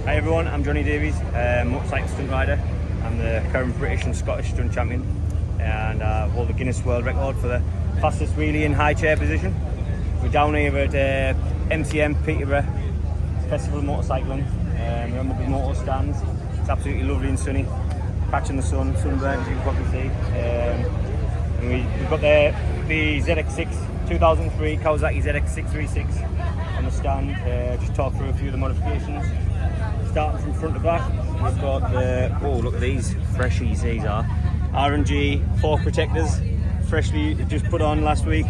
Hi everyone, I'm Jonny Davies, motorcycle stunt rider. I'm the current British and Scottish Stunt Champion, and hold the Guinness World Record for the fastest wheelie in high chair position. We're down here at MCN Festival of Motorcycling. We're on the BeMoto stands. It's absolutely lovely and sunny, catching the sun, sunburnt as you can probably see. And we've got the ZX6 2003 Kawasaki ZX-6R on the stand. Just talk through a few of the modifications. Starting from front to back, we've got the, oh look at these, freshies these are. R&G fork protectors, freshly just put on last week.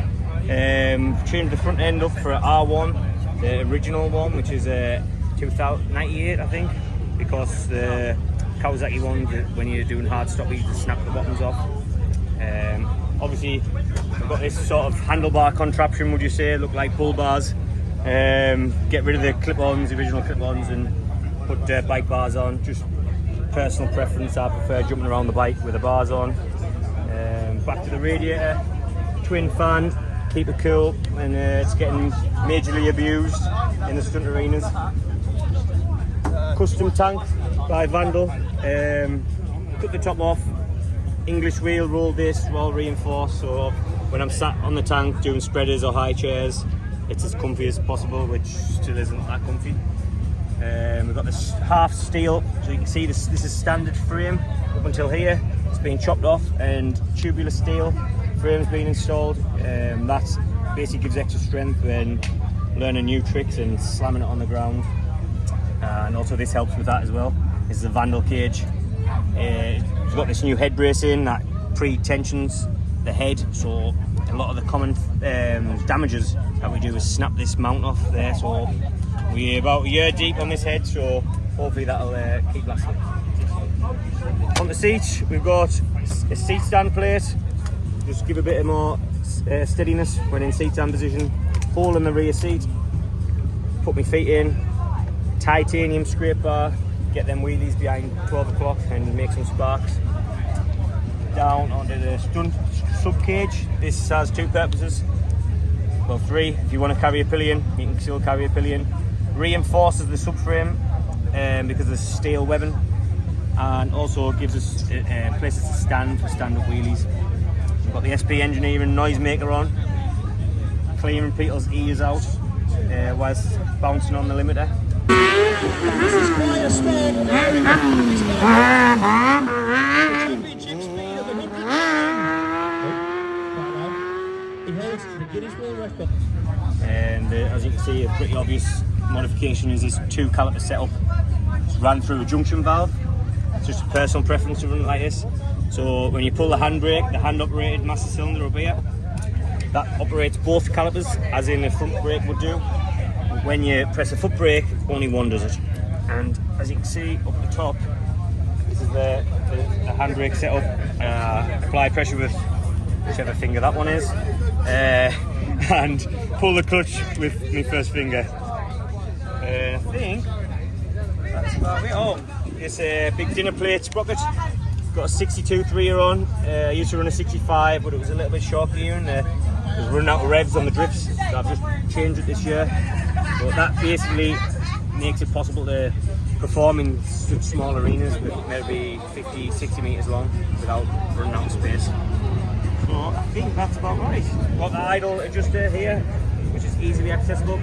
Changed the front end up for an R1, the original one, which is a 2098 I think, because the Kawasaki one, when you're doing hard stop, you just snap the bottoms off. Obviously we've got this sort of handlebar contraption, would you say, look like bull bars. Get rid of the clip-ons, the original clip-ons, and put bike bars on. Just personal preference, I prefer jumping around the bike with the bars on. Back to the radiator, twin fan, keep it cool, and it's getting majorly abused in the stunt arenas. Custom tank by Vandal, cut the top off, English wheel, roll disc, all reinforced, so when I'm sat on the tank doing spreaders or high chairs, it's as comfy as possible, which still isn't that comfy. We've got this half steel, so you can see this is standard frame up until here. It's been chopped off and tubular steel frame's been installed. That basically gives extra strength when learning new tricks and slamming it on the ground. And also this helps with that as well. This is a Vandal Cage. We've got this new head brace in that pre-tensions the head, so a lot of the common damages that we do is snap this mount off there. So we're about a year deep on this head, so hopefully that'll keep lasting. On the seat, we've got a seat stand plate, just give a bit more steadiness when in seat stand position. Hole in the rear seat, put my feet in, titanium scrape bar, get them wheelies behind 12 o'clock and make some sparks. Down onto the Stunt Sub Cage. This has two purposes, well three. If you want to carry a pillion, you can still carry a pillion. Reinforces the subframe because of the steel webbing, and also gives us places to stand for stand-up wheelies. We've got the SP Engineering Noisemaker on, clearing people's ears out whilst bouncing on the limiter. This is quite a small area. Championship speed of 100. He holds the Guinness World Record. And as you can see, a pretty obvious modification is this two caliper setup. It's run through a junction valve. It's just a personal preference to run it like this. So when you pull the handbrake, the hand operated master cylinder up here, that operates both calipers as in a front brake would do. But when you press a foot brake, only one does it. And as you can see up the top, this is the handbrake setup. Apply pressure with whichever finger that one is, and pull the clutch with my first finger. I think that's about it. Oh, it's a big dinner plate sprocket. Got a 62 3-year on. I used to run a 65, but it was a little bit shorter here, and it was running out of revs on the drifts, so I've just changed it this year. But that basically makes it possible to perform in such small arenas with maybe 50, 60 metres long without running out of space. So I think that's about right. Got the idle adjuster here, which is easily accessible.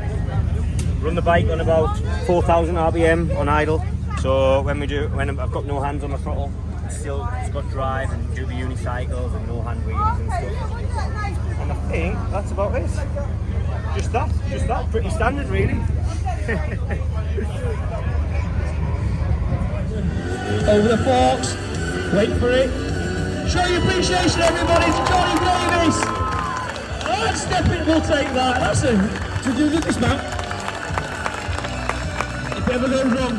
Run the bike on about 4,000 RPM on idle. So when I've got no hands on the throttle, it's got drive and do the unicycles and no hand wheelies and stuff. And I think that's about it. Just that, pretty standard really. Over the forks, wait for it. Show your appreciation everybody to Jonny Davies. Alright, step it, we'll take that. That's a to do this man. If it ever goes wrong.